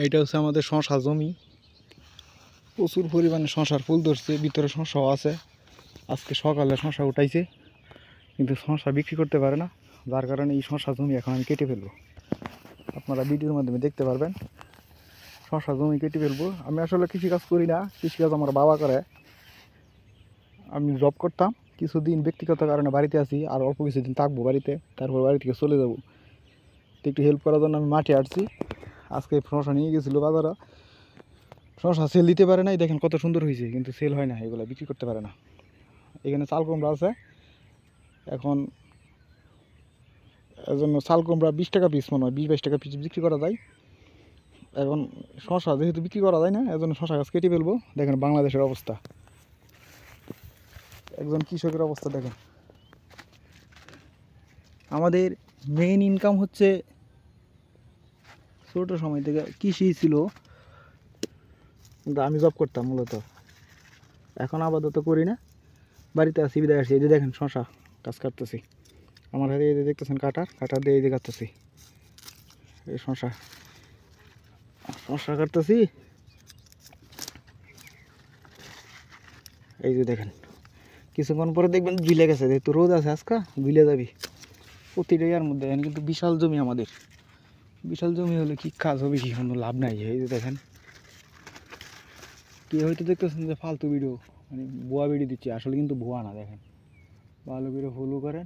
এইটা হচ্ছে আমাদের শশা জমি। প্রচুর পরিমাণে শশার ফুল ধরছে, ভিতরে শশাও আছে। আজকে সকালে শশা উঠাইছে, কিন্তু শশা বিক্রি করতে পারে না, যার কারণে এই শশা জমি এখন আমি কেটে ফেলবো। আপনারা ভিডিওর মাধ্যমে দেখতে পারবেন। শশা জমি কেটে ফেলবো। আমি আসলে কৃষিকাজ করি না, কৃষিকাজ আমার বাবা করে। আমি জব করতাম, কিছুদিন ব্যক্তিগত কারণে বাড়িতে আছি, আর অল্প কিছুদিন থাকবো বাড়িতে, তারপর বাড়ি থেকে চলে যাব। তো একটু হেল্প করার জন্য আমি মাঠে আসছি। আজকে শশা নিয়ে গেছিলো বাজারে, শশা সেল দিতে পারে না। দেখেন কত সুন্দর হয়েছে, কিন্তু সেল হয় না, এগুলো বিক্রি করতে পারে না। এখানে চাল কুমড়া আছে, এখন এজন্য চাল কুমড়া 20 টাকা পিস, মনে হয় 20-22 টাকা পিস বিক্রি করা যায়। এখন শশা যেহেতু বিক্রি করা যায় না, এজন্য শশা গাছ কেটে ফেলবো। দেখেন বাংলাদেশের অবস্থা, একজন কৃষকের অবস্থা দেখেন। আমাদের মেইন ইনকাম হচ্ছে, ছোট সময় থেকে কৃষি ছিল, কিন্তু আমি জব করতাম মূলত। এখন আপাতত করি না, বাড়িতে আছি, বিদায় আসছি। এই যে দেখেন শশা গাছ কাটতেছি, আমার হাতে এই যে দেখতেছেন কাটার দিয়ে এই যে কাটতেছি। এই শশা কাটতেছি, এই যে দেখেন। কিছুক্ষণ পরে দেখবেন গিলে গেছে, যেহেতু রোদ আছে আজকে গিলে যাবি প্রতিটা ইয়ার মধ্যে। এখানে কিন্তু বিশাল জমি আমাদের, বিশাল জমি হলে কি কাজ হবে, কি কোনো লাভ নাই। এই যে দেখেন, কি হয়তো দেখতেছেন যে ফালতু ভিডিও, মানে ভুয়া ভিডিও দিচ্ছি, আসলে কিন্তু ভুয়া না। দেখেন ভালো করে ফলো করেন,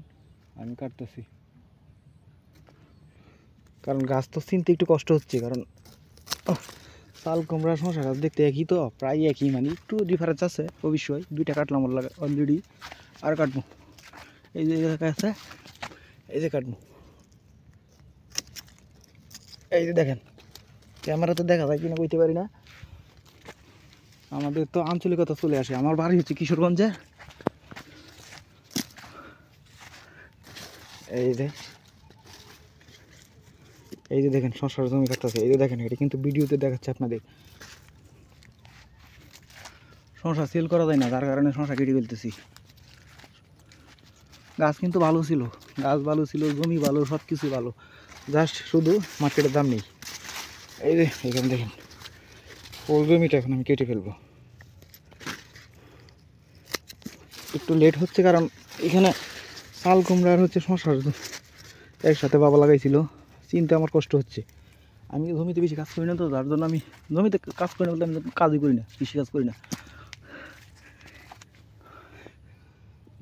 আমি কাটতেছি। কারণ গাছ তো চিনতে একটু কষ্ট হচ্ছে, কারণ চাল কুমড়া শশা গাছ দেখতে একই, তো প্রায় একই, মানে একটু ডিফারেন্স আছে অবশ্যই। 2টা কাটলাম অলরেডি, আর কাটবো। এই যে আছে, এই যে কাটবো। এই যে দেখেন, ক্যামেরাতে দেখা যায় কিনা কইতে পারি না, আমাদের তো আঞ্চলিকতা চলে আসে। আমার বাড়ি হচ্ছে কিশোরগঞ্জে। এই যে দেখেন শশার জমি কাটতেছে। এই যে দেখেন, এটা কিন্তু ভিডিওতে দেখাচ্ছে আপনাদের। শশা সেল করা যায় না, যার কারণে শশা কেটে ফেলতেছি। গাছ কিন্তু ভালো ছিল, গাছ ভালো ছিল, জমি ভালো, সব কিছু ভালো, জাস্ট শুধু মার্কেটের দাম নেই। এই যে এখানে দেখেন ফুল জমিটা এখন আমি কেটে ফেলবো। একটু লেট হচ্ছে, কারণ এখানে চাল কুমড়ার হচ্ছে শশার একসাথে বাবা লাগাইছিল, চিনতে আমার কষ্ট হচ্ছে। আমি জমিতে বেশি কাজ করি না, তো যার জন্য আমি জমিতে কাজ করি না বলতে আমি কাজই করি না, কৃষি কাজ করি না,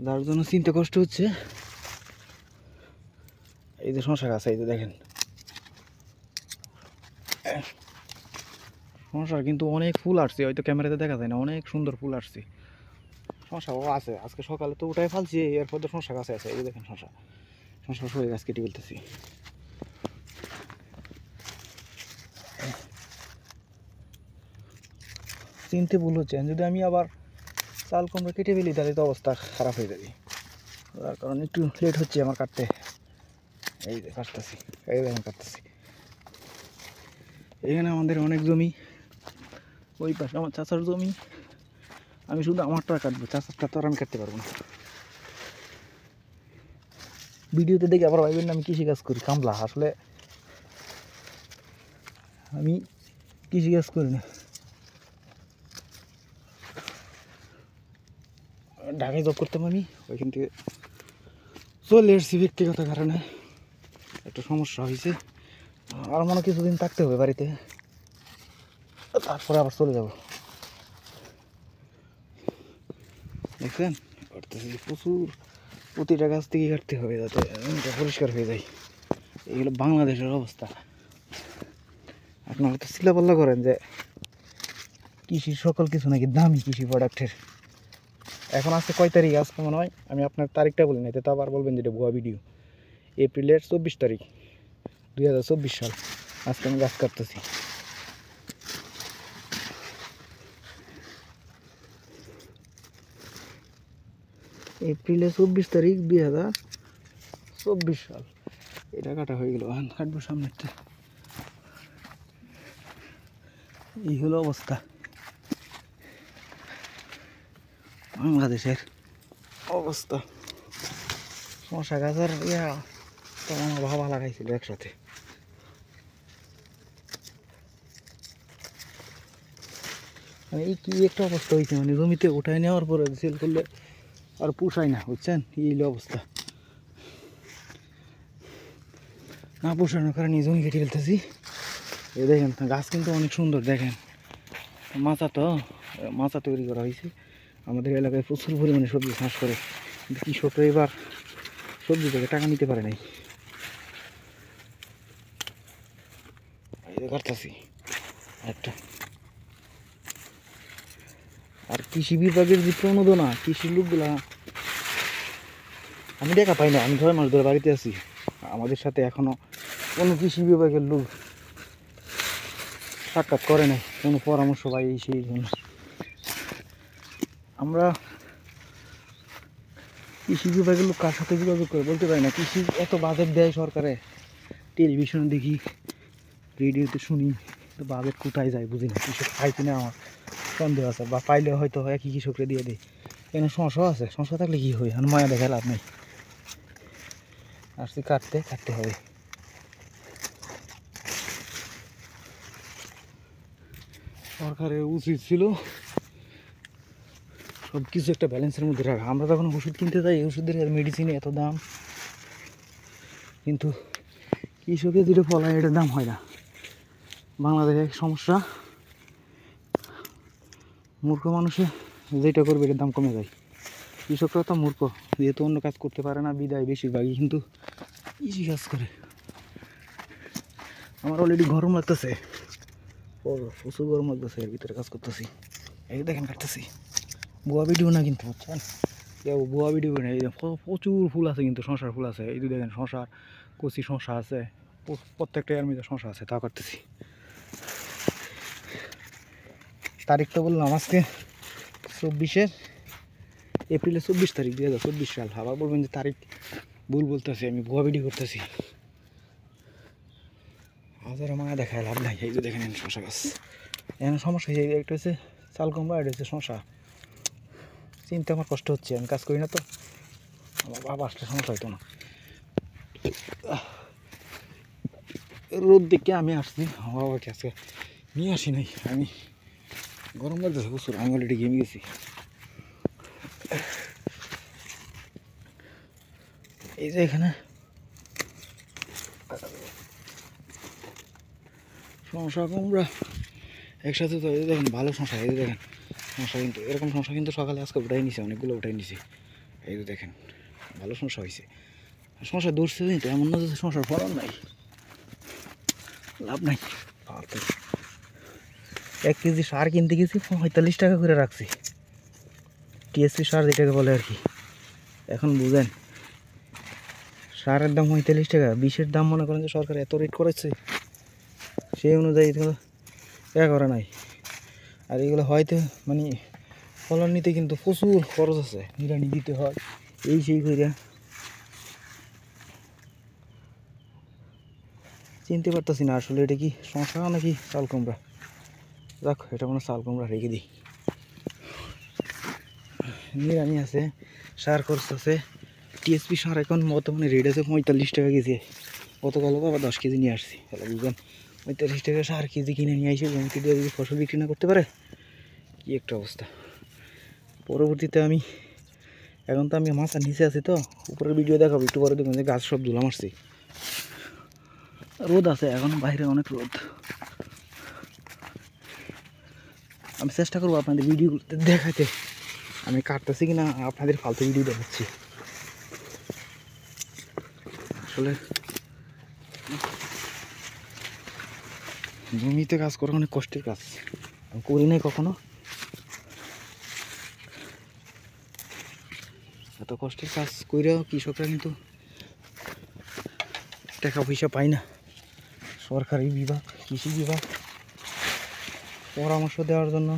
যার জন্য চিনতে কষ্ট হচ্ছে। এই যে শশা গাছ, এই যে দেখেন শশার কিন্তু অনেক ফুল আসছে, হয়তো ক্যামেরাতে দেখা যায় না, অনেক সুন্দর ফুল আসছে। শশাও আছে, আজকে সকালে তো উঠাই ফেলছি, এরপর তো শশা গাছে আছে। এই যে দেখেন শশা সরে গাছ কেটে ফেলতেছি। চিনতে ভুল হচ্ছে, যদি আমি আবার চাল কুমড়া কেটে ফেলি তাহলে তো অবস্থা খারাপ হয়ে যাবে, তার কারণে একটু লেট হচ্ছে আমার কাটতে। এই যে কাটতেছি, এই দেখেন কাটতেছি। এখানে আমাদের অনেক জমি, ওই পাশে আমার চাচার জমি। আমি শুধু আমারটা কাটবো, চাচারটা তো আর আমি কাটতে পারবো না। ভিডিওতে দেখে আবার ভাইবেন না আমি কৃষিকাজ করি, কামলা। আসলে আমি কৃষিকাজ করি না, ঢাকায় জব করতাম আমি, ওইখান থেকে চলে এসেছি ব্যক্তিগত কারণে, একটা সমস্যা হয়েছে। আর মনে কিছুদিন থাকতে হবে বাড়িতে, তারপরে আবার চলে যাব। দেখছেন কাটতেছি প্রচুর, প্রতিটা গাছ থেকে কাটতে হবে যাতে পরিষ্কার হয়ে যায়। এইগুলো বাংলাদেশের অবস্থা। আপনারা তো চিল্লাপাল্লা করেন যে কৃষির সকল কিছু নাকি দামি, কৃষি প্রোডাক্টের। এখন আজকে কয় তারিখ, আজকে মনে হয় আমি আপনার তারিখটা বলি না, তো আবার বলবেন যে এটা ভুয়া ভিডিও। এপ্রিলের 24 তারিখ 2024 সাল। আজকে আমি গাছ কাটতেছি। এপ্রিলের 24 তারিখ 2024 সাল। এটা কাটা হয়ে গেল, কাটবো সামনেরটা। এই হলো অবস্থা বাংলাদেশের অবস্থা। শশা গাছের তো আমার বাবা লাগাইছিল একসাথে। মানে এই কি একটা অবস্থা হয়েছে, মানে জমিতে উঠায় নেওয়ার পরে সেল করলে আর পোষায় না, বুঝছেন? এই অবস্থা না পোষানোর কারণে এই জমি কেটে ফেলতেছি। এই দেখেন গাছ কিন্তু অনেক সুন্দর, দেখেন মাচা তৈরি করা হয়েছে। আমাদের এলাকায় প্রচুর পরিমাণে সবজি চাষ করে, কিন্তু কৃষকরা এবার সবজি থেকে টাকা নিতে পারে নাই। কাটতেছি একটা। আর কৃষি বিভাগের যে প্রণোদনা, কৃষির লোকগুলা আমি দেখা পাই না। আমি 6 মাস ধরে বাড়িতে আছি, আমাদের সাথে এখনো কোনো কৃষি বিভাগের লোক সাক্ষাৎ করে নাই, কোনো পরামর্শ পাই সেই জন্য। আমরা কৃষি বিভাগের লোক কার সাথে যোগাযোগ করে বলতে পারি না। কৃষি এত বাজেট দেয় সরকারে, টেলিভিশনে দেখি, রেডিওতে শুনি, তো বাজেট কোথায় যায় বুঝি না। কৃষক পাই কিনা আমার সন্দেহ আছে, বা পাইলে হয়তো একই কৃষকরে দিয়ে দিই। এখানে সংশয় আছে, সংশয় থাকলে কী হয়, আর মায়া দেখে লাভ নেই। আসছি কাটতে হবে। সরকারের উচিত ছিল সব কিছু একটা ব্যালেন্সের মধ্যে রাখা। আমরা যখন ওষুধ কিনতে যাই, ওষুধের মেডিসিনে এত দাম, কিন্তু কৃষকের যেটা ফলায় এটার দাম হয় না। বাংলাদেশের সমস্যা, মূর্খ মানুষে যেটা করবে এটার দাম কমে যায়। কৃষকরা তো মূর্খ, যেহেতু অন্য কাজ করতে পারে না বিদায় বেশিরভাগই কিন্তু কৃষি কাজ করে। আমার অলরেডি গরম লাগতেছে, প্রচুর গরম লাগতেছে, এর ভিতরে কাজ করতেছি। এই দেখেন কাটতেছি, বুয়া ভিডিও না কিন্তু, বুঝছেন? বুয়া ভিডিও না, এই প্রচুর ফুল আছে কিন্তু, শশার ফুল আছে। এই দেখেন শশার কচি শশা আছে, প্রত্যেকটা এর মধ্যে শশা আছে, তা কাটতেছি। তারিখটা বললাম আজকে 24 এপ্রিলের 24 তারিখ 2024 সাল। আবার বলবেন যে তারিখ ভুল বলতেছি, আমি ভুয়া ভিডিও করতেছি। হাজার মায়া দেখায় লাভ নাই। এই যে দেখেন শশা গাছ, এখানে সমস্যা হয়েছে। একটা হচ্ছে চাল কুমড়া, এটা হচ্ছে শশা। চিন্তা আমার কষ্ট হচ্ছে, আমি কাজ করি না তো, আমার বাবা আসলে সমস্যা হইতো না। রোদ দেখে আমি আসছি, আমার বাবাকে আজকে নিয়ে আসি নাই। আমি গরম লাগতেছে প্রচুর, আমি অলরেডি ঘেমে গেছি। এই যে এখানে শশা কুমড়া একসাথে, তো এই দেখেন ভালো শশা। এই যে দেখেন শশা, কিন্তু এরকম শশা কিন্তু সকালে আজকে উঠাই নিছে, অনেকগুলো উঠাই নিছে। এই যে দেখেন ভালো শশা হয়েছে। শশা ধরছে কিন্তু, এমন না যে শশার ফলন নাই, লাভ নাই। 1 কেজি সার কিনতে গেছি 45 টাকা করে রাখছি, টিএসপি সার যেটাকে বলে আর কি। এখন বুঝেন, সারের দাম 45 টাকা, বিষের দাম মনে করেন যে সরকার এত রেট করেছে, সেই অনুযায়ী তো করা নাই। আর এগুলো হয়তো মানে ফলন নিতে কিন্তু প্রচুর খরচ আছে, নিড়ানি দিতে হয়, এই সেই করে চিনতে পারতেছি না আসলে এটা কি শশা নাকি চাল কুমড়া। যাক, এটা কোনো চাল কুমড়া, রেখে দিই। নিড়ানি আছে, সার খরচ আছে। টিএসপি সার এখন বর্তমানে রেট আছে 45 টাকা কেজি। গতকাল আবার 10 কেজি নিয়ে আসছি, তাহলে বুঝবেন 45 টাকা সার কেজি কিনে নিয়ে এসে জমিতে দিয়ে যদি ফসল বিক্রি না করতে পারে, কি একটা অবস্থা। পরবর্তীতে আমি এখন তো আমি মাছার নিচে আছি, তো উপরের ভিডিও দেখাবো একটু পরে, দেখবেন যে গাছ সব ধুলা মারছি। রোদ আছে এখন, বাইরে অনেক রোদ। আমি চেষ্টা করবো আপনাদের ভিডিও দেখাতে, আমি কাটতেছি কিনা আপনাদের ফালতু ভিডিও দেখাচ্ছি। আসলে জমিতে কাজ করা অনেক কষ্টের কাজ, আমি করি নাই কখনো। এত কষ্টের কাজ কইরাও কৃষকরা কিন্তু টাকা পয়সা পায় না। সরকারি বিভাগ, কৃষি বিভাগ পরামর্শ দেওয়ার জন্য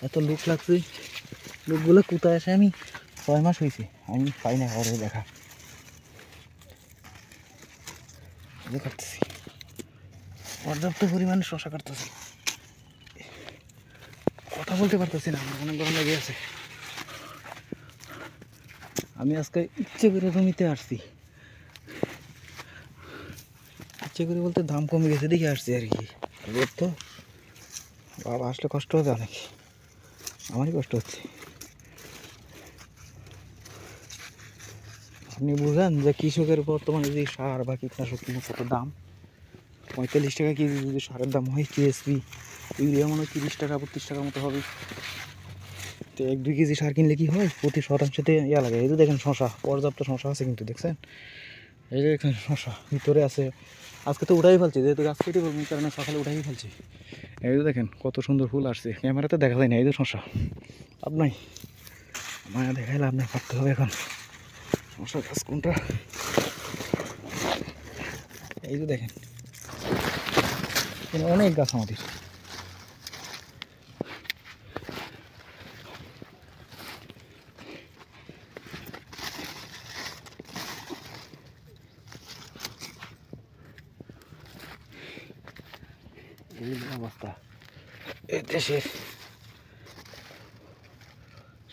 এত লোক লাগছে, লোকগুলো কোথায় আসে? আমি 6 মাস হয়েছে, আমি পাই না ঘরে দেখা। কাটতেছি, পর্যাপ্ত পরিমাণে শশা কাটতেছি, কথা বলতে পারতেছি না, আমার অনেক গরম লেগে আছে। আমি আজকে ইচ্ছে করে জমিতে আসছি, ইচ্ছে করে বলতে দাম কমে গেছে দেখে আসছি আর কি। রোদ তো, বাবা আসলে কষ্ট হবে অনেক। আমারই কষ্ট হচ্ছে। আপনি বুঝেন যে কৃষকের বর্তমানে যে সার বা কীটনাশক কত দাম, 45 টাকা কেজি যদি সারের দাম হয়, টিএসপি ইউরিয়া মনে হয় 30 টাকা 32 টাকার মতো হবে। তো 1-2 কেজি সার কিনলে কি হয়, প্রতি শতাংশতে ইয়া লাগে। এই যে দেখেন শশা, পর্যাপ্ত শশা আছে কিন্তু, দেখছেন? এই যে দেখেন শশা ভিতরে আছে। আজকে তো উঠাই ফেলছি, যেহেতু গাছ কেটে ফেলবো কারণে সকালে উঠাই ফেলছি। এই যে দেখেন কত সুন্দর ফুল আসছে, ক্যামেরাতে দেখা যায় না। এই যে শশা, লাভ নাই, মায়া দেখাইলে আপনার ভাবতে হবে এখন শশা গাছ কোনটা। এই যে দেখেন অনেক গাছ আমাদের। এই অবস্থা এই দেশের।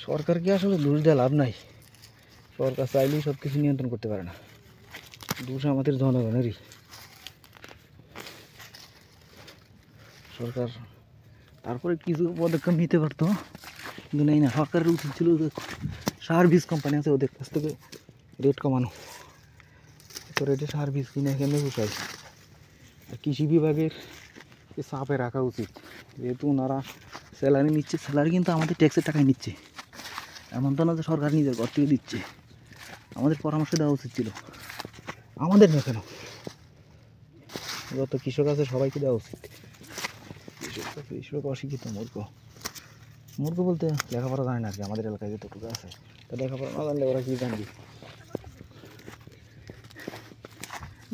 সরকারকে আসলে দোষ দেওয়া লাভ নাই, সরকার চাইলেই সব কিছু নিয়ন্ত্রণ করতে পারে না, দোষ আমাদের জনগণেরই। সরকার তারপরে কিছু পদক্ষেপ নিতে পারতো, কিন্তু নেই না। সরকারের উচিত ছিল যে সার বীজ কোম্পানি আছে ওদের কাছ থেকে রেট কমানো, তো রেটে সার বীজ কিনে কেমনি পোষায়। আর কৃষি বিভাগের চাপে রাখা উচিত, যেহেতু ওনারা স্যালারি নিচ্ছে, স্যালারি কিন্তু আমাদের ট্যাক্সের টাকায় নিচ্ছে, এমন তো না যে সরকার নিজের ঘর থেকে দিচ্ছে। আমাদের পরামর্শ দেওয়া উচিত ছিল, আমাদের না কেন, যত কৃষক আছে সবাইকে দেওয়া উচিত। কৃষক অশিক্ষিত, মূর্খ। মূর্খ বলতে লেখাপড়া জানে না আর কি, আমাদের এলাকায় যতটুকু আছে। তো লেখাপড়া না জানলে ওরা কি জানবি।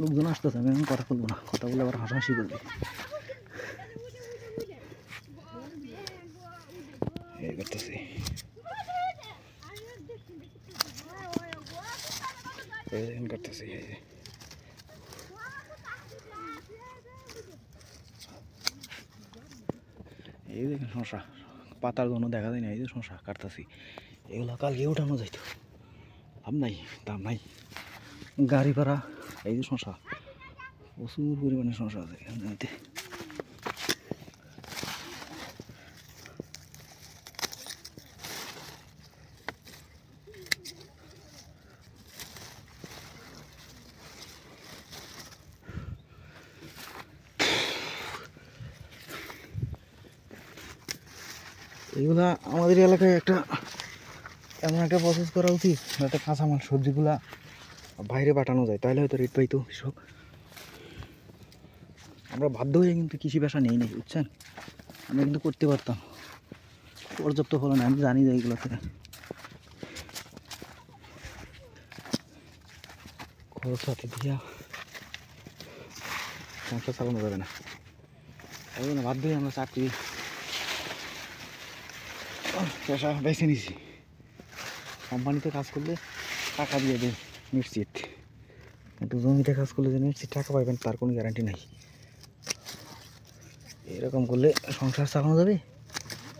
লোকজন আসতেছে, আমি এখন কথা বলবো না, কথা বলে আবার হাসাহাসি করবে। এই করতেছি, করতেছি। এই দেখেন শশা, পাতার জন্য দেখা যায় না। এই যে শশা কাটতেছি, এগুলো কালকে উঠানো যাইতো, লাভ নাই, দাম নাই, গাড়ি ভাড়া। এই যে শশা, প্রচুর পরিমাণে শশা আছে এখানে। এইগুলা আমাদের এলাকায় একটা এমন একটা প্রসেস করা উচিত, যাতে কাঁচামাল সবজিগুলা বাইরে পাঠানো যায়, তাহলে হয়তো রেট পাইতো কৃষক। আমরা বাধ্য হয়ে কিন্তু কৃষি পেশা নেই, বুঝছেন? আমরা কিন্তু করতে পারতাম, পর্যাপ্ত ফলন আমি জানি যে এইগুলো থেকে খরচ হাতে দিয়া সংসার চালানো যাবে না। এই জন্য বাধ্য হয়ে আমরা চাকরি পেশা বেছে নিছি। কোম্পানিতে কাজ করলে টাকা দিয়ে দেয় নিশ্চিত, কিন্তু জমিতে কাজ করলে যে নিশ্চিত টাকা পাইবেন তার কোনো গ্যারান্টি নাই। এরকম করলে সংসার চালানো যাবে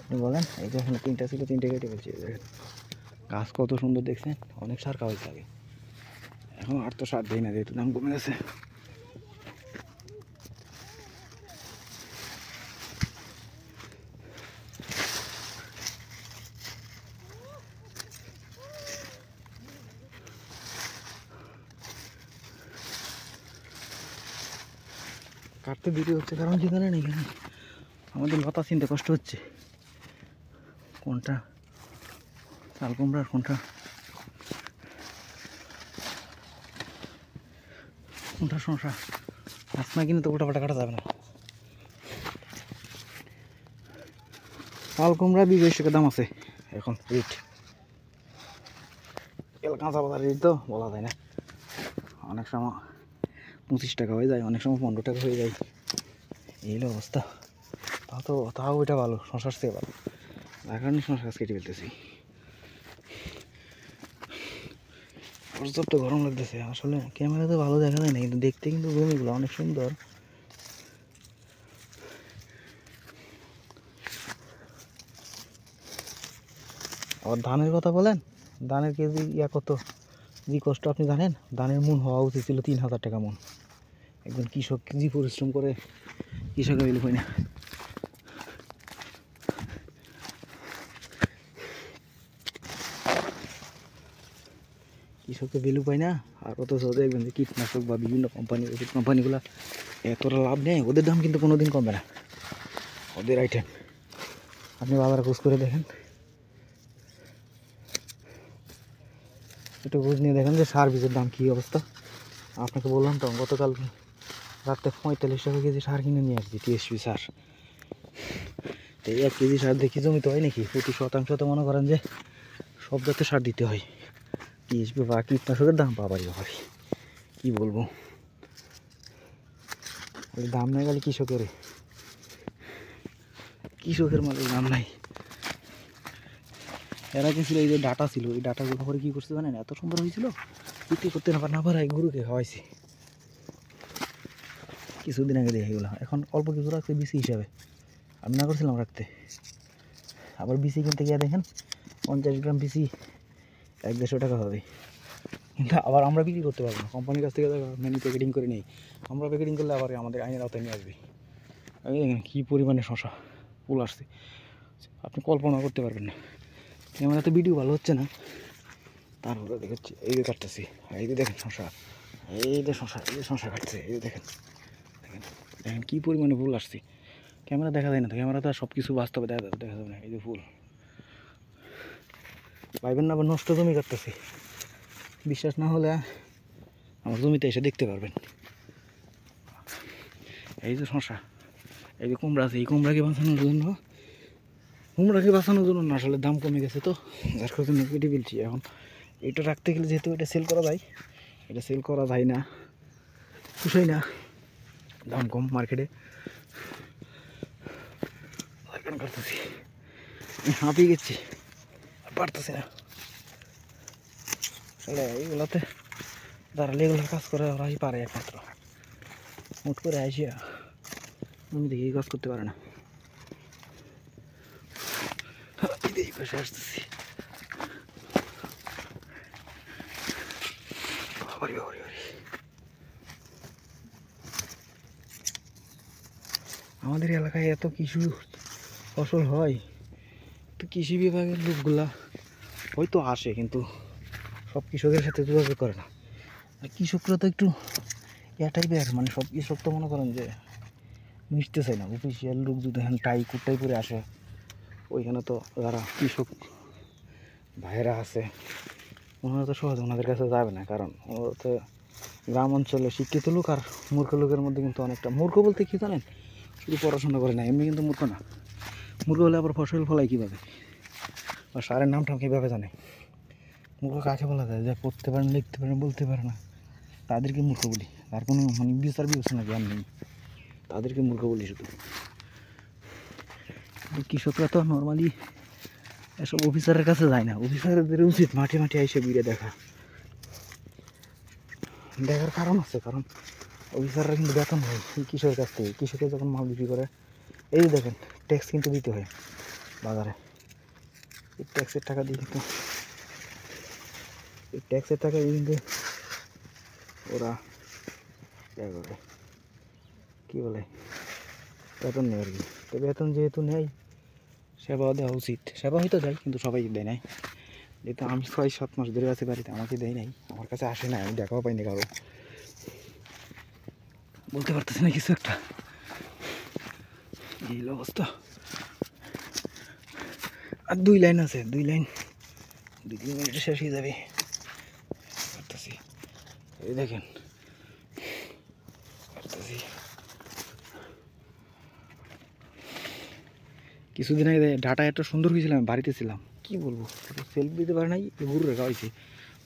আপনি বলেন? এই যে এখানে 3টা ছিল, 3টে কেটে ফেলছি। গাছ কত সুন্দর দেখছেন, অনেক সার খাওয়াই থাকে। এখন আর তো সার দেয় না, যেহেতু দাম কমে গেছে। কাটতে দেরি হচ্ছে কারণ কি জানেন, এখানে আমাদের লতা চিনতে কষ্ট হচ্ছে, কোনটা চাল কুমড়ার কোনটা শশা। গাছ না কিনে তো উল্টাপাল্টা কাটা যাবে না। চাল কুমড়া 20-22 টাকা দাম আছে এখন রেট। কাঁচা পাতার রেট তো বলা যায় না, অনেক সময় 25 টাকা হয়ে যায়, অনেক সময় 15 টাকা হয়ে যায়, এই হলো অবস্থা। তাও ওইটা ভালো, শশার চেয়ে ভালো, যার কারণে শশা গাছ কেটে ফেলতেছি। পর্যাপ্ত গরম লাগতেছে, আসলে ক্যামেরাতে ভালো দেখা যায় না, কিন্তু দেখতে কিন্তু জমিগুলো অনেক সুন্দর। আবার ধানের কথা বলেন, ধানের কেজি কত, যে কষ্ট আপনি জানেন? ধানের মন হওয়া উচিত ছিল 3000 টাকা মন। একজন কৃষক যে পরিশ্রম করে, কৃষক হইলে হয় না। কৃষকের ভ্যালু পায় না। আর অথচ দেখবেন যে কীটনাশক বা বিভিন্ন কোম্পানি ওষুধ কোম্পানিগুলো এতটা লাভ নেয়, ওদের দাম কিন্তু কোনো দিন কমবে না। ওদের আইটেম আপনি বাজারে খোঁজ করে দেখেন, একটু খোঁজ নিয়ে দেখেন যে সার বীজের দাম কী অবস্থা। আপনাকে বললাম তো গতকাল রাতে 45 টাকা কেজি সার কিনে নিয়ে আসছি, টিএসপি সার। তো এই 1 কেজি সার দেখি জমিতে হয় নাকি? প্রতি শতাংশ তো মনে করেন যে সব জাতের সার দিতে হয়। টিএসপি বা কীটনাশকের দাম বাবারই বাবারই, কী বলবো। ওই দাম নাই গেলে কৃষকের মালের দাম নাই। এর আগে ছিল এই যে ডাটা ছিল, ওই ডাটাগুলো করে কী করছে জানেন? এত সুন্দর হয়েছিল, বিক্রি করতে না পারায় গরুকে খাওয়াইছি। কিছুদিন আগে দেখে গেলো, এখন অল্প কিছু রাখছে বিসি হিসাবে, আমি না করছিলাম রাখতে। আবার বিসি কিনতে গিয়ে দেখেন 50 গ্রাম বিসি 100-150 টাকা হবে, কিন্তু আবার আমরা বিক্রি করতে পারবো না। কোম্পানির কাছ থেকে মেনু প্যাকেটিং করে নেই, আমরা প্যাকেটিং করলে আবার আমাদের আইনের আওতায় নিয়ে আসবে। আমি দেখেন কী পরিমাণে শশা ফুল আসছে, আপনি কল্পনা করতে পারবেন না। আমার তো ভিডিও ভালো হচ্ছে না, তারপরে দেখাচ্ছি। এই যে কাটতেছি, এই যে দেখেন শশা, এই যে শশা কাটছে, এই যে দেখেন দেখেন দেখেন কী পরিমাণে ফুল আসছে। ক্যামেরা দেখা যায় না তো, ক্যামেরা তো সব কিছু বাস্তবে দেখা যাবে না। এই যে ফুল পাইবেন না, আবার নষ্ট জমি কাটতেছি। বিশ্বাস না হলে আমার জমিতে এসে দেখতে পারবেন। এই যে শশা, এই যে কুমড়া আছে, এই কুমড়াকে বাঁচানোর জন্য না, আসলে দাম কমে গেছে তো, যার জন্য কেটে ফেলছি। এখন এটা রাখতে গেলে যেহেতু এটা সেল করা যায়, এটা সেল করা যায় না, পুষাই না, দাম কম মার্কেটে। করতেছি হাঁপিয়ে গেছি, পারতেছি না আসলে। এইগুলোতে দাঁড়ালে এগুলো কাজ করে ওরাই পারে একমাত্র। মুট করে আসিয়া আমি দেখি কাজ করতে পারে না। এই পাশে আসতেছি, আমাদের এলাকায় এত কিছু ফসল হয়, তো কৃষি বিভাগের লোকগুলা হয়তো আসে, কিন্তু সব কৃষকের সাথে যোগাযোগ করে না। আর কৃষকরা তো একটু টাইপের, মানে সব কৃষক তো মনে করেন যে মিশতে চায় না। অফিসিয়াল লোক যদি এখানে কুটাই করে আসে, ওইখানে তো যারা কৃষক ভাইয়েরা আছে ওনারা তো সহজে ওনাদের কাছে যাবে না, কারণ ওরা তো গ্রাম অঞ্চলে শিক্ষিত লোক। আর মূর্খ লোকের মধ্যে কিন্তু অনেকটা, মূর্খ বলতে কী জানেন, শুধু পড়াশোনা করে না, এমনি কিন্তু মূর্খ না। মূর্খ হলে আবার ফসল ফলায় কীভাবে, বা সারের নামটা কীভাবে জানে। মূর্খ কাকে বলা যায়? যা পড়তে পারে না, লিখতে পারে না, বলতে পারে না, তাদেরকে মূর্খ বলি। আর কোনো মানে বিচার বিবেচনা জ্ঞান নেই, তাদেরকে মূর্খ বলি শুধু। কৃষকরা তো নর্মালি এসব অফিসারের কাছে যায় না। অফিসারদের উচিত মাঠে মাঠে এসে ঘুরে দেখার কারণ আছে, কারণ অফিসাররা কিন্তু বেতন হয় কৃষকের কাছ থেকে। কৃষকের যখন মাল বিক্রি করে, এই দেখেন ট্যাক্স কিন্তু দিতে হয় বাজারে। এই ট্যাক্সের টাকা দিয়ে কিন্তু, এই ট্যাক্সের টাকা দিয়ে কিন্তু ওরা করে কী বলে, বেতন নেয় আর কি। তো বেতন যেহেতু নেয়, সেবা দেওয়া উচিত। সেবা হয়তো যায়, কিন্তু সবাই দেয় নাই। যেহেতু আমি 6-7 মাস ধরে আছি বাড়িতে, আমাকে দেয় নাই, আমার কাছে আসে না, আমি দেখাও পাইনি কারো। বলতে পারতেছি না কিছু একটা, এই অবস্থা। আর 2 লাইন আছে, 2 মিনিটে শেষ হয়ে যাবে। পারতেছি, এই দেখেন পারতেছি। কিছুদিন আগে ডাটা এত সুন্দর হয়েছিল, আমি বাড়িতে ছিলাম, কী বলবো, সেলফি দিতে পারে নাই, গরু রেখা হয়েছে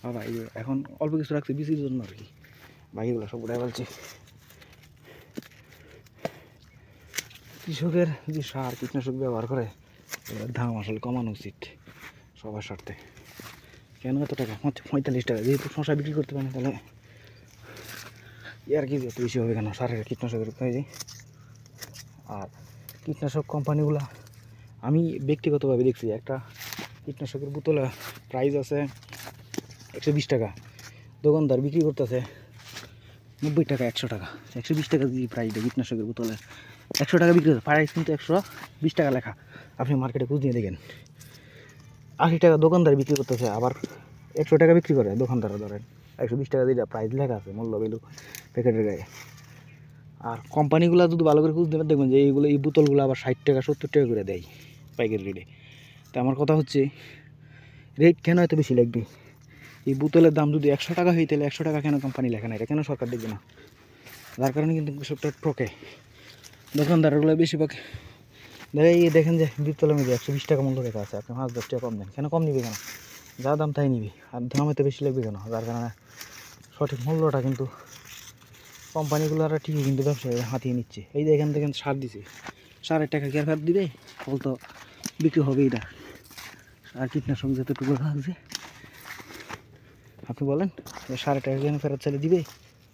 বাবা। এই এখন অল্প কিছু রাখছে বিসির জন্য আর কি, বাকিগুলো সব উড়াই ফেলছে। কৃষকের যে সার কীটনাশক ব্যবহার করে, এবার দাম আসলে কমানো উচিত সবার স্বার্থে। কেন এত টাকা? 45 টাকা, যেহেতু শশা বিক্রি করতে পারে না, তাহলে আর কি এত বেশি হবে কেন সারের কীটনাশকের কাজে। আর কীটনাশক কোম্পানিগুলো আমি ব্যক্তিগতভাবে দেখছি, একটা কীটনাশকের বোতলে প্রাইস আছে 120 টাকা, দোকানদার বিক্রি করতেছে 90 টাকা, 100 টাকা, 120 টাকা দিয়ে প্রাইসটা কীটনাশকের বোতলে 100 টাকা বিক্রি করতে, প্রাইস কিন্তু 120 টাকা লেখা। আপনি মার্কেটে খুঁজ নিয়ে দেখেন, 80 টাকা দোকানদার বিক্রি করতেছে, আবার 100 টাকা বিক্রি করে দোকানদাররা, ধরেন 120 টাকা দিলে প্রাইস লেখা আছে, মূল্য ভ্যালু প্যাকেটের গায়ে। আর কোম্পানিগুলো যদি ভালো করে খুঁজতে পারেন দেখবেন যে এইগুলো এই বোতলগুলো আবার 60 টাকা 70 টাকা করে দেয় পাইকারি রেটে। তো আমার কথা হচ্ছে রেট কেন এত বেশি লাগবে? এই বোতলের দাম যদি 100 টাকা হয় তাহলে 100 টাকা কেন কোম্পানি লেখা না? এটা কেন সরকার দেখবে না? যার কারণে কিন্তু কৃষকটা ঠকে। দোকানদারগুলো বেশিরভাগ দেখেন যে বোতলের মধ্যে 120 টাকা মূল্য লেখা আছে, আপনি 5-10 টাকা কম দেন, কেন কম নিবে কেন? যা দাম তাই নিবি, আর দাম এত বেশি লাগবে কেন? যার কারণে সঠিক মূল্যটা কিন্তু কোম্পানিগুলোরা ঠিকই কিন্তু ব্যবসায়ী হাতিয়ে নিচ্ছে। এই যে এখান থেকে সার দিছে, সারের টাকা কি আর ফেরত দিবে? বলতো বিক্রি হবে এটা। আর কীটনাশক যতটুকু লাগছে আপনি বলেন যে সারের টাকা কেন ফেরত চাইলে দিবে?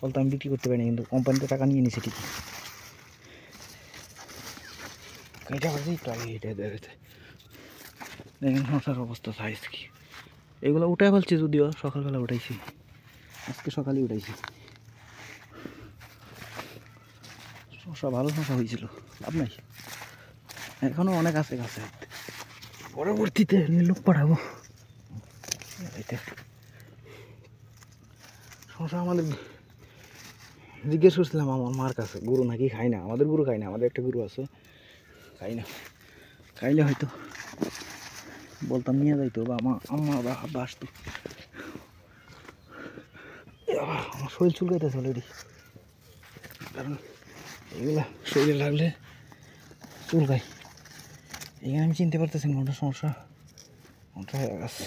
বলতো আমি বিক্রি করতে পারিনি, কিন্তু কোম্পানিতে টাকা নিয়ে নিছে ঠিকই। এটা বাজে একটু আগে এটা দেখেছে, দেখেন সংসার অবস্থা সাইজ কি। এগুলো উঠাই ফেলছি, যদিও সকালবেলা উঠাইছি, আজকে সকালে উঠাইছি। শসা ভালো শসা হয়েছিল, লাভ নাই, এখনও অনেক আছে গাছে। পরবর্তীতে লোক পাঠাবো। শসা আমাদের জিজ্ঞেস করছিলাম আমার মার কাছে, গরু নাকি খাই না? আমাদের গরু খাই না, আমাদের একটা গরু আছে, খাই না। খাইলে হয়তো বলতাম নিয়ে যাইতো, বা আম্মা বা আব্বা আসতো। আমার শরীর চুলকাইতেছে অলরেডি, কারণ এগুলা শরীরে লাগলে চুলকাই। এখানে আমি চিনতে পারতেছি কোনটা সমস্যা, কোনটা হয়ে গেছে।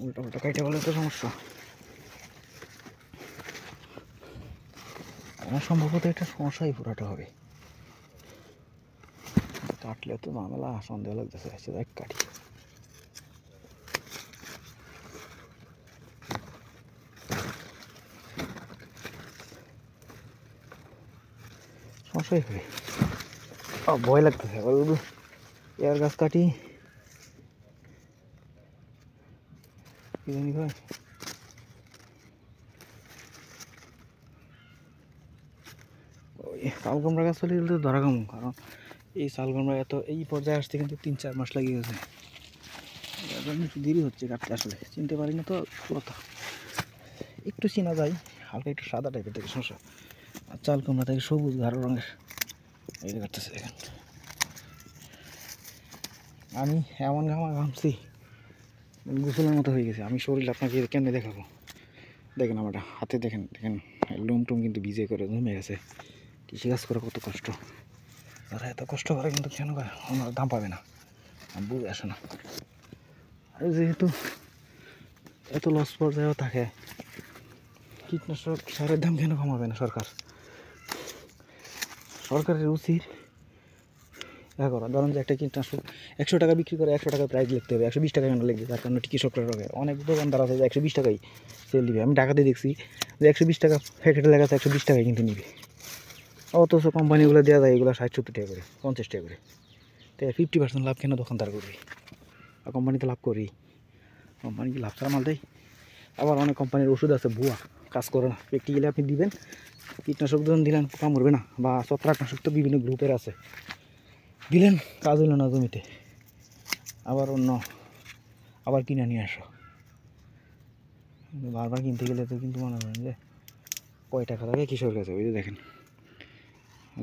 উল্টা উল্টা কাইটে বলে তো সমস্যা। আমার সম্ভবত এটা সমস্যাই পুরাটা হবে, কাটলে তো ঝামেলা, সন্দেহ লাগতেছে। আচ্ছা দেখ কাটি, সমস্যাই হবে। ভয় লাগতেছে, এর গাছ কাটি কি জানি ভাই। ওই শালগমরা গাছ চলে গেলে তো ধরা কামু, কারণ এই শালগমরা এত এই পর্যায়ে আসতে কিন্তু 3-4 মাস লাগিয়ে গেছে। একটু দেরি হচ্ছে কাটতে, আসলে চিনতে পারি না তো পুরোটা, একটু চেনা যায় হালকা, একটু সাদা টাইপের থেকে শসা। আর চাল কুমড়া থেকে সবুজ গাঢ় রঙের, এই কাটতেছে দেখেন। আমি এমন ঘামছি গোসলের মতো হয়ে গেছে। আমি শরীর আপনাকে কেমনে দেখাবো? দেখেন আমার হাতে, দেখেন দেখেন লুম টুম কিন্তু ভিজে করে জমে গেছে। কৃষিকাজ করে কত কষ্ট, তারা এত কষ্ট করে কিন্তু কেন করে আমার দাম পাবে না? আমি বুঝে আসে না। আর যেহেতু এত লস পর্যায়েও থাকে, কীটনাশক সারের দাম কেন কমাবে না সরকার? সরকারের উচিত করা, ধরুন যে একটা কীটনাশক 100 টাকা বিক্রি করে 100 টাকা প্রাইস লিখতে হবে, 120 টাকা কেন লিখবে? তার কারণে কৃষকরা রোগে অনেক দোকানদার আছে যে 120 টাকাই সেল দিবে। আমি ঢাকাতে দেখছি যে 120 টাকা প্যাকেটে লেখা আছে, 120 টাকায় কিন্তু নিবে। অথচ কোম্পানিগুলো দেওয়া যায় এগুলো 60-70 টাকা করে, 50 টাকা করে। তাই 50% লাভ কেন দোকানদার করবে? আর কোম্পানি তো লাভ করি, কোম্পানি কি লাভ ছাড়া মাল দেয়? আবার অনেক কোম্পানির ওষুধ আছে ভুয়া, কাজ করে না। প্র্যাকটিক্যালি আপনি দিবেন, কীটনাশক যখন দিলেন কাম করবে না, বা ছত্রাকনাশক তো বিভিন্ন গ্রুপের আছে, দিলেন কাজ হইল না জমিতে, আবার আবার কিনে নিয়ে আসো। বারবার কিনতে গেলে তো কিন্তু মনে করেন যে কয় টাকা থাকে কৃষকের কাছে। ওই যে দেখেন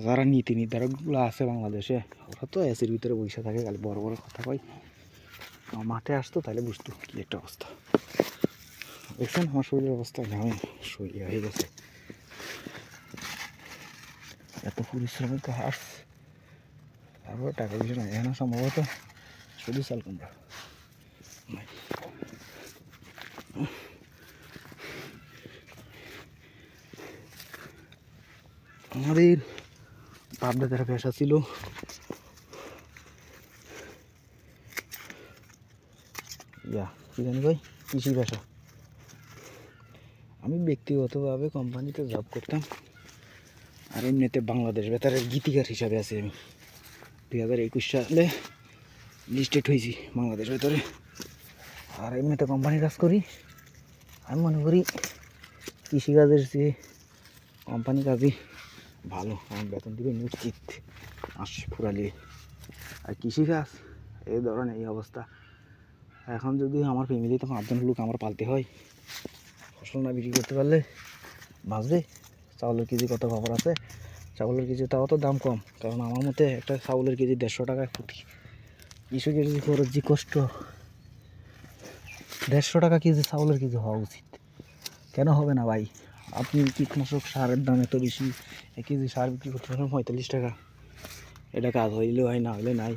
যারা নীতি নির্ধারকগুলো আছে বাংলাদেশে, ওরা তো এসির ভিতরে বসে থাকে, খালি বড় বড় কথা কয়। মাঠে আসতো তাহলে বুঝতো কী একটা অবস্থা। দেখছেন আমার শরীরের অবস্থা, ঘামে শরীর হয়ে গেছে। এত পরিশ্রমিক হাস, তারপরে টাকা পয়সা নাই এখানে, সম্ভবত শুধু চাল কুমড়া। আমাদের বাপদাদার পেশা ছিল কি জানি ভাই, কৃষি পেশা। আমি ব্যক্তিগতভাবে কোম্পানিতে জব করতাম, আর এমনিতে বাংলাদেশ বেতারের গীতিকার হিসাবে আছি। আমি 2021 সালে লিস্টেড হয়েছি বাংলাদেশ বেতারে, আর এমনিতে কোম্পানি কাজ করি। আমি মনে করি কৃষিকাজের চেয়ে কোম্পানি কাজই ভালো, আমার বেতন দিবে নিশ্চিত মাস ফুরালি। আর কৃষিকাজ এই ধরনের এই অবস্থা, এখন যদি আমার ফ্যামিলিতে 5 জন লোক আমার পালতে হয়, ফসল না বিক্রি করতে পারলে বাঁচবে? চাউলের কেজি কত খবর আছে? চাউলের কেজি তাও তো দাম কম, কারণ আমার মতে একটা চাউলের কেজি 150 টাকায় প্রতি কৃষকের যে খরচ যে কষ্ট, 150 টাকা কেজি চাউলের কেজি হওয়া উচিত। কেন হবে না ভাই? আপনি কীটনাশক সারের দাম এত বেশি, 1 কেজি সার বিক্রি করতে পারেন 45 টাকা। এটা কাজ হইলে হয়, না হলে নাই।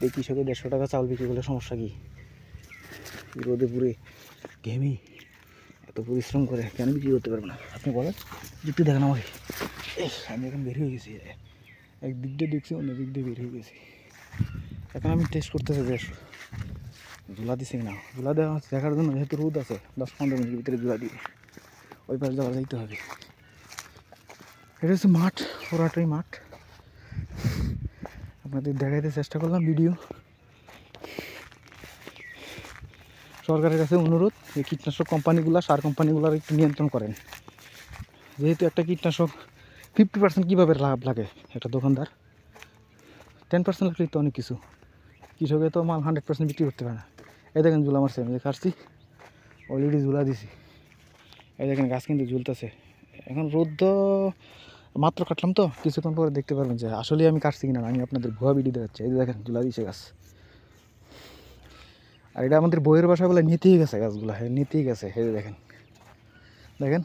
এই কৃষকের 150 টাকা চাউল বিক্রি করলে সমস্যা কি? রোদে পুড়ে ঘেমি এত পরিশ্রম করে কেন বিক্রি করতে পারবো না? আপনি বলেন, একটু দেখেন আমাকে। আমি এখন বের হয়ে গেছি, এক দিক দিয়ে দেখছি, অন্য দিক দিয়ে বের হয়ে গেছি। এখন আমি টেস্ট করতেছি বেশ ঝুলা দিছে কিনা। ঝুলা দেওয়া দেখার জন্য যেহেতু রোদ আছে, 10-15 মিনিটের ভিতরে ঝুলা দিবে। ওই পাশে যাওয়া যাইতে হবে। এটা হচ্ছে মাঠ, পুরাটাই মাঠ। আপনাদের দেখাইতে চেষ্টা করলাম ভিডিও। সরকারের কাছে অনুরোধ, এই কীটনাশক কোম্পানিগুলো, সার কোম্পানিগুলোর একটু নিয়ন্ত্রণ করেন। যেহেতু একটা কীটনাশক 50% কীভাবে লাভ লাগে একটা দোকানদার, 10% লাগলেই তো অনেক কিছু। কৃষকে তো মাল 100% বিক্রি করতে পারে না। এই দেখেন ঝুলা মারছে, আমি যে কাটছি অলরেডি ঝুলা দিছি। এই দেখেন গাছ কিন্তু ঝুলতেছে। এখন রোদ তো মাত্র কাটলাম, তো কিছুক্ষণ পরে দেখতে পারবেন যে আসলে আমি কাটছি কিনা। আমি আপনাদের ভুয়া ভিডিও দেখাচ্ছি। এই দেখেন ঝুলা দিয়েছে গাছ। আর এটা আমাদের বইয়ের বাসা বলে নিতেই গেছে গাছগুলো। হ্যাঁ, নিতেই গেছে। এই যে দেখেন দেখেন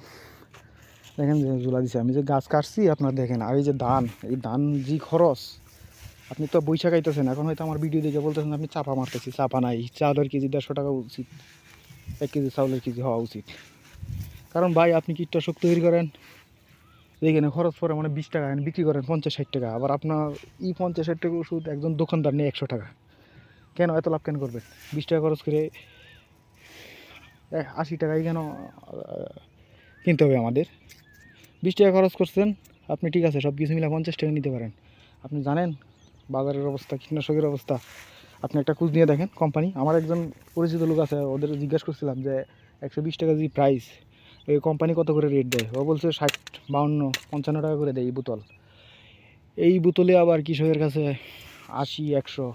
দেখেন যে ঝুলা দিছে। আমি যে গাছ কাটছি আপনার দেখেন। আর এই যে ধান, এই ধান যে খরচ, আপনি তো বৈশাখ আইতেছেন। এখন হয়তো আমার ভিডিও দেখে বলতেছেন আপনি চাপা মারতেছি। চাপা নাই, চাউলের কেজি 150 টাকা উচিত, 1 কেজি চাউলের কেজি হওয়া উচিত। কারণ ভাই আপনি কীটনাশক তৈরি করেন, এইখানে খরচ পড়ে মানে 20 টাকা, বিক্রি করেন 50-60 টাকা। আবার আপনার 50-60 টাকা ওষুধ একজন দোকানদার নেই 100 টাকা। কেন এত লাভ কেন করবেন? 20 টাকা খরচ করে 80 টাকায় কেন কিনতে হবে আমাদের? 20 টাকা খরচ করছেন আপনি, ঠিক আছে, সব কিছু মিলে 50 টাকা নিতে পারেন। আপনি জানেন বাজারের অবস্থা, কীটনাশকের অবস্থা। আপনি একটা খোঁজ নিয়ে দেখেন কোম্পানি। আমার একজন পরিচিত লোক আছে, ওদের জিজ্ঞাসা করছিলাম যে 120 টাকা যে প্রাইস, এই কোম্পানি কত করে রেট দেয়? ও বলছে 60, 52, 55 টাকা করে দেয় এই বোতল। এই বোতলে আবার কৃষকের কাছে 80, 100,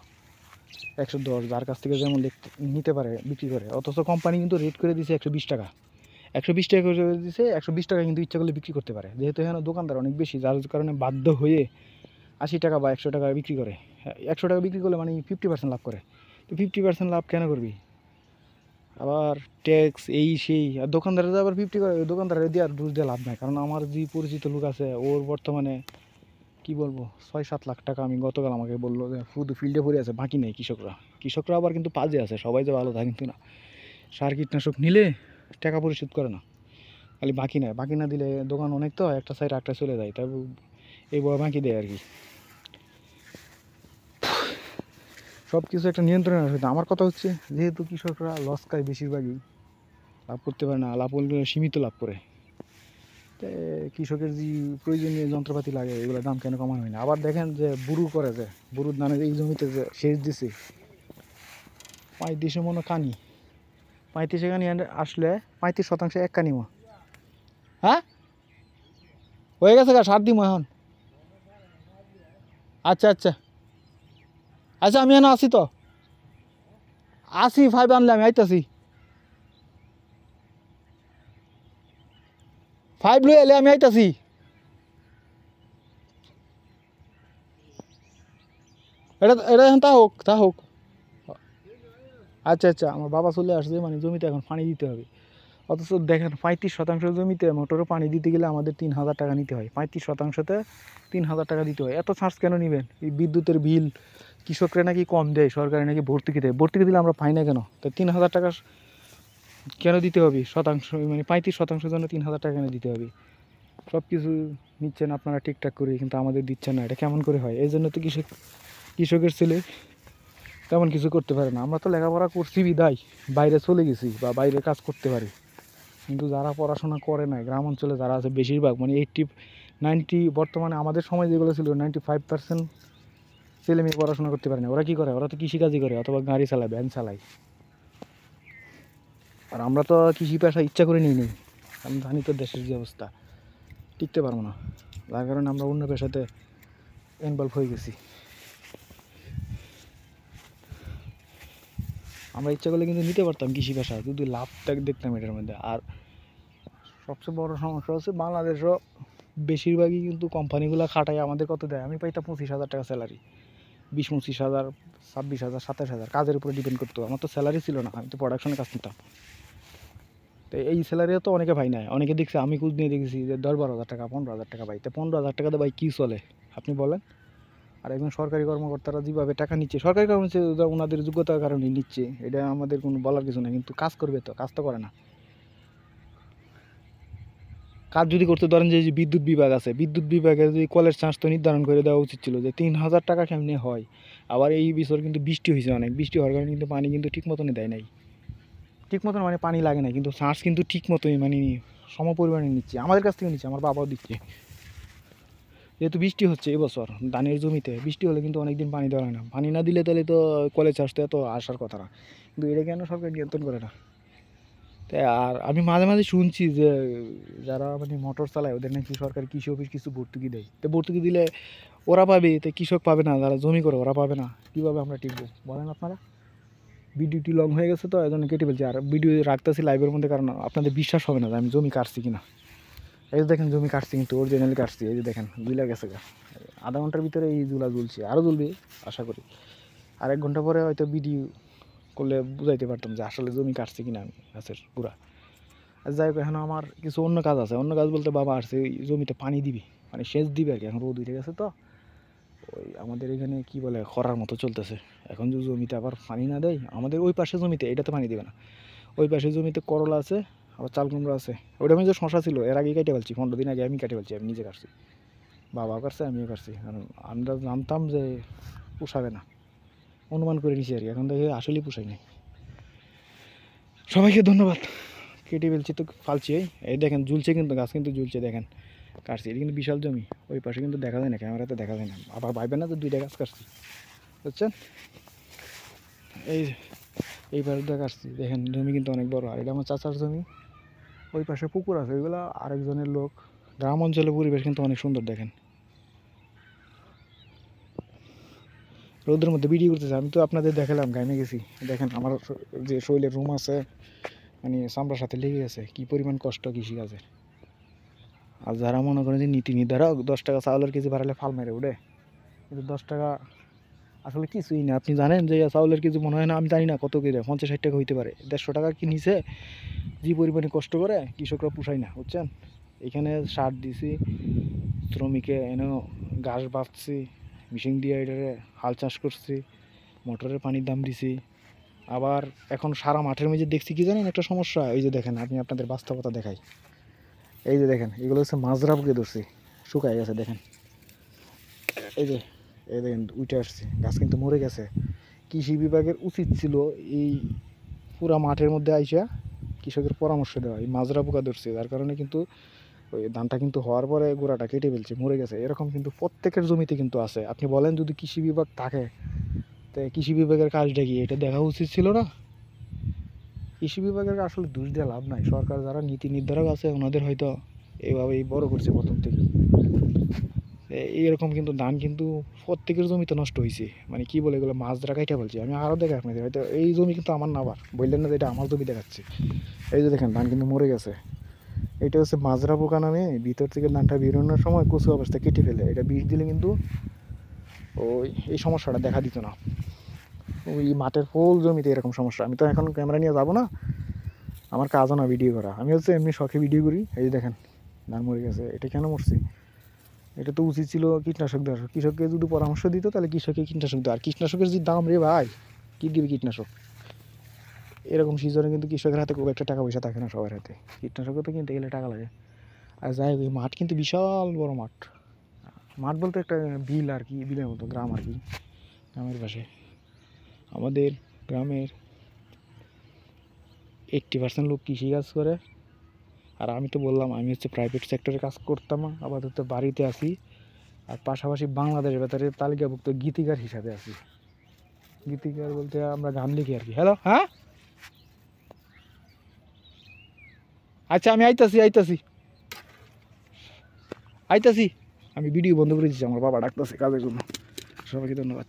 110, যার কাছ থেকে যেমন নিতে পারে বিক্রি করে। অথচ কোম্পানি কিন্তু রেট করে দিছে 120 টাকা। 120 টাকা করে দিছে, 120 টাকা কিন্তু ইচ্ছা করলে বিক্রি করতে পারে। যেহেতু এখানে দোকানদার অনেক বেশি, যার কারণে বাধ্য হয়ে 80 টাকা বা 100 টাকা বিক্রি করে। 100 টাকা বিক্রি করলে মানে 50% লাভ করে। তো 50% লাভ কেন করবি? আবার ট্যাক্স এই সেই। আর দোকানদারে আবার 50 করে, দোকানদারে দিয়ে আর দোষ দিয়ে লাভ নাই। কারণ আমার যে পরিচিত লোক আছে, ওর বর্তমানে কি বলবো 6-7 লাখ টাকা আমি গতকাল আমাকে বললো যে শুধু ফিল্ডে পড়ে আছে, বাকি নেই। কৃষকরা আবার কিন্তু পাজে আছে, সবাই যে ভালো থাকে কিন্তু না। সার কীটনাশক নিলে টাকা পরিশোধ করে না, খালি বাকি নেয়। বাকি না দিলে দোকান অনেক, তো একটা সাইড একটা চলে যায়, তাই এই বয় বাকি দেয় আর কি। সব কিছু একটা নিয়ন্ত্রণে আসবে। আমার কথা হচ্ছে, যেহেতু কৃষকরা লস খায় বেশিরভাগই, লাভ করতে পারে না, লাভ করলে সীমিত লাভ করে। কৃষকের যে প্রয়োজনীয় যন্ত্রপাতি লাগে, এগুলোর দাম কেন কমানো হয় না? আবার দেখেন যে বুরু করে, যে বুরুর ধানের এই জমিতে যে সেচ দিছে 35 মনে কানি, 35 কানি আসলে 35% এক কানি। হ্যাঁ, হয়ে গেছে গা, সার দিমো এখন। আচ্ছা আচ্ছা আচ্ছা, আমি এখন আসি, তো আসি 5 আনলে আমি আইতাছি। 5 লই এলে আমি আইতাছি। এটা এটা এখন তা হোক, তা হোক। আচ্ছা আচ্ছা, আমার বাবা চলে আসছে, মানে জমিতে এখন পানি দিতে হবে। অথচ দেখেন 35% জমিতে মোটরে পানি দিতে গেলে আমাদের 3000 টাকা নিতে হয়। 35%তে 3000 টাকা দিতে হয়। এত চার্জ কেন নেবেন? এই বিদ্যুতের বিল কৃষকরা নাকি কম দেয়, সরকারে নাকি ভর্তুকি দেয়। ভর্তুকি দিলে আমরা পাই না কেন? তো 3000 টাকা কেন দিতে হবে? শতাংশ মানে 35% জন্য 3000 টাকা কেন দিতে হবে? সব কিছু নিচ্ছেন আপনারা ঠিকঠাক করে, কিন্তু আমাদের দিচ্ছেন না। এটা কেমন করে হয়? এই জন্য তো কৃষকের ছেলে তেমন কিছু করতে পারে না। আমরা তো লেখাপড়া করছি বিদায় বাইরে চলে গেছি বা বাইরে কাজ করতে পারি, কিন্তু যারা পড়াশোনা করে না, গ্রাম অঞ্চলে যারা আছে বেশিরভাগ, মানে 80-90, বর্তমানে আমাদের সময় যেগুলো ছিল 95% ছেলে মেয়ে পড়াশোনা করতে পারে না। ওরা কী করে? ওরা তো কৃষিকাজই করে, অথবা গাড়ি চালায়, ভ্যান চালায়। আর আমরা তো কৃষি পেশা ইচ্ছা করে নিই নেই, আমি জানি তো দেশের যে অবস্থা, টিকতে পারবো না। যার কারণে আমরা অন্য পেশাতে ইনভলভ হয়ে গেছি। আমরা ইচ্ছা করলে কিন্তু নিতে পারতাম কৃষি পেশা, যদি লাভটা দেখতাম এটার মধ্যে। আর সবচেয়ে বড় সমস্যা হচ্ছে বাংলাদেশও বেশিরভাগই কিন্তু কোম্পানিগুলো খাটায় আমাদের কত দেয়, আমি পাইতাম 25,000 টাকা স্যালারি, 20-25,000, 26,000, 27,000, কাজের উপরে ডিপেন্ড করতো। আমার তো স্যালারি ছিল না, আমি তো প্রোডাকশনে কাজ নিতাম। তো এই স্যালারিও তো অনেকে পাই নাই, অনেকে দেখছে, আমি খোঁজ নিয়ে দেখেছি যে 10-12,000 টাকা, 15,000 টাকা পাই। তো 15,000 টাকাতে ভাই কী চলে আপনি বলেন? আর একজন সরকারি কর্মকর্তারা যেভাবে টাকা নিচ্ছে, সরকারি কর্মচারী ওনাদের যোগ্যতার কারণে নিচ্ছে, এটা আমাদের কোনো বলার কিছু না, কিন্তু কাজ করবে তো, কাজ তো করে না। কাজ যদি করতে ধরেন যে বিদ্যুৎ বিভাগ আছে, বিদ্যুৎ বিভাগের যদি কলের চার্জ তো নির্ধারণ করে দেওয়া উচিত ছিল যে 3,000 টাকা কেমনি হয়। আবার এই বছর কিন্তু বৃষ্টি হয়েছে, অনেক বৃষ্টি হওয়ার কারণে কিন্তু পানি কিন্তু ঠিক মতনই দেয় নাই, ঠিক মতন মানে পানি লাগে না, কিন্তু চার্জ কিন্তু ঠিক মতোই মানে সম পরিমাণে নিচ্ছে, আমাদের কাছ থেকে নিচ্ছে, আমার বাবাও দিচ্ছে। যেহেতু বৃষ্টি হচ্ছে এবছর ধানের জমিতে, বৃষ্টি হলে কিন্তু অনেকদিন পানি দেওয়া হয় না, পানি না দিলে তাহলে তো কলের চার্জ তো এত আসার কথা না, কিন্তু এটা কেন সরকার নিয়ন্ত্রণ করে না। তাই আর আমি মাঝে মাঝে শুনছি যে যারা মানে মোটর চালায় ওদের নাকি সরকার কৃষি অফিস কিছু ভর্তুকি দেয়, তো ভর্তুকি দিলে ওরা পাবে, তো কৃষক পাবে না, যারা জমি করে ওরা পাবে না, কীভাবে আমরা টিকবো বলেন আপনারা? ভিডিওটি লং হয়ে গেছে তো এই জন্য কেটে ফেলছি, আর ভিডিও রাখতেছি লাইভের মধ্যে, কারণ আপনাদের বিশ্বাস হবে না যে আমি জমি কাটছি কিনা। এই যে দেখেন জমি কাটছি, কিন্তু অরিজিনালি কাটছি, এই যে দেখেন জুলা গেছে গা, আধা ঘন্টার ভিতরে এই জুলা জ্বলছে, আরও জ্বলবে আশা করি, আর 1 ঘন্টা পরে হয়তো ভিডিও করলে বুঝাইতে পারতাম যে আসলে জমি কাটছি কিনা আমি গাছের পুরা। আর যাই হোক, এখন আমার কিছু অন্য কাজ আছে, অন্য কাজ বলতে বাবা আসছে ওই জমিতে পানি দিবি, মানে সেচ দিবে আর কি, এখন রোদ উঠে গেছে তো, ওই আমাদের এখানে কি বলে খরার মতো চলতেছে, এখন যদি জমিতে আবার পানি না দেয়, আমাদের ওই পাশে জমিতে এটাতে পানি দেবে না, ওই পাশে জমিতে করলা আছে, আবার চাল কুমড়ো আছে, ওইটা আমি যে শশা ছিল এর আগে কেটে ফেলছি, 15 দিন আগে আমি কেটে ফেলছি, আমি নিজে কাটছি, বাবাও কাটছে আমিও কাটছি, কারণ আমরা জানতাম যে পোষাবে না, অনুমান করে নিছি আর কি, এখন দেখে আসলেই পোষাই নাই। সবাইকে ধন্যবাদ। কেটে ফেলছি তো ফালছি, এই দেখেন ঝুলছে, কিন্তু গাছ কিন্তু ঝুলছে, দেখেন কাটছি, এটা কিন্তু বিশাল জমি, ওই পাশে কিন্তু দেখা যায় না, ক্যামেরাতে দেখা যায় না, আবার ভাইবেন না তো 2টা গাছ কাটছি, বুঝছেন? এই পাশে দিয়ে কাটছি, দেখেন জমি কিন্তু অনেক বড়, আর এটা আমার চাচার জমি, ওই পাশে পুকুর আছে, ওইগুলো আরেকজনের লোক। গ্রাম অঞ্চলের পরিবেশ কিন্তু অনেক সুন্দর, দেখেন রোদের মধ্যে ভিডিও করতেছে, আমি তো আপনাদের দেখালাম ঘামে গেছি, দেখেন আমার যে শরীরের রুম আছে মানে চামড়ার সাথে লেগে গেছে, কী পরিমাণ কষ্ট কৃষিকাজের। আর যারা মনে করেন যে নীতি নির্ধারক 10 টাকা চাউলের কেজি বাড়ালে ফাল মেরে উঠে, কিন্তু 10 টাকা আসলে কিছুই না। আপনি জানেন যে চাউলের কেজি মনে হয় না, আমি জানি না কত কেজি, 50-60 টাকা হইতে পারে, 150 টাকা কি নিচে যে পরিমাণে কষ্ট করে কৃষকরা পোষায় না, বুঝছেন? এখানে সার দিছি, শ্রমিকে এনেও ঘাস বাঁধছি, মেশিন দিয়ে এটারে হাল চাষ করছি, মোটরের পানির দাম দিছি। আবার এখন সারা মাঠের মধ্যে দেখছি কি জানেন একটা সমস্যা, এই যে দেখেন, আমি আপনাদের বাস্তবতা দেখাই, এই যে দেখেন এগুলো হচ্ছে মাজরা পোকে ধরছি, শুকাই গেছে দেখেন, এই যে এই দেখেন উঠে আসছে, গাছ কিন্তু মরে গেছে। কৃষি বিভাগের উচিত ছিল এই পুরা মাঠের মধ্যে আইসা কৃষকের পরামর্শ দেওয়া, এই মাজরা পোকা ধরছে যার কারণে কিন্তু ওই ধানটা কিন্তু হওয়ার পরে গোড়াটা কেটে ফেলছে, মরে গেছে, এরকম কিন্তু প্রত্যেকের জমিতে কিন্তু আছে। আপনি বলেন যদি কৃষি বিভাগ থাকে, তো কৃষি বিভাগের কাজটা কি এটা দেখা উচিত ছিল না? কৃষি বিভাগের আসলে দোষ দিয়ে লাভ নাই, সরকার যারা নীতি নির্ধারক আছে ওনাদের হয়তো এইভাবেই বড় করছে প্রথম থেকে। এইরকম কিন্তু ধান কিন্তু প্রত্যেকের জমিতে নষ্ট হয়েছে, মানে কি বলে এগুলো মাজরা কাইটা বলছি, আমি আরও দেখা আপনাদের হয়তো এই জমি কিন্তু আমার না, আবার বললেন না যে এটা আমার জমি দেখাচ্ছে, এই যে দেখেন ধান কিন্তু মরে গেছে। এটা হচ্ছে মাজরা পোকা নামে, ভিতর থেকে ধানটা বেরোনোর সময় কচু অবস্থা কেটে ফেলে, এটা বিষ দিলে কিন্তু ওই এই সমস্যাটা দেখা দিত না, ওই মাঠের ফুল জমিতে এরকম সমস্যা। আমি তো এখন ক্যামেরা নিয়ে যাবো না, আমার কাজও না ভিডিও করা, আমি হচ্ছে এমনি শখে ভিডিও করি। এই যে দেখেন ধান মরে গেছে, এটা কেন মরছে? এটা তো উচিত ছিল কীটনাশক দেওয়ার, কৃষককে যদি পরামর্শ দিত তাহলে কৃষককে কীটনাশক দেওয়া, আর কীটনাশকের যে দাম রে ভাই, কী দিবে কীটনাশক? এরকম সিজনে কিন্তু কৃষকের হাতে খুব একটা টাকা পয়সা থাকে না, সবার হাতে কীটনাশকও তো কিনতে গেলে টাকা লাগে। আর যাই হোক, এই মাঠ কিন্তু বিশাল বড় মাঠ, মাঠ বলতে একটা বিল আর কি, বিলের মতো গ্রাম আর কি, গ্রামের পাশে। আমাদের গ্রামের 80% লোক কৃষিকাজ করে, আর আমি তো বললাম আমি হচ্ছে প্রাইভেট সেক্টরে কাজ করতাম, আপাতত বাড়িতে আছি, আর পাশাপাশি বাংলাদেশ বেতারের তালিকাভুক্ত গীতিকার হিসাবে আছি। গীতিকার বলতে আমরা গান লিখি আর কি। হ্যালো, হ্যাঁ আচ্ছা, আমি আইতাছি, আমি ভিডিও বন্ধ করে দিচ্ছি, আমার বাবা ডাকতেছে কাজের জন্য। সবাইকে ধন্যবাদ।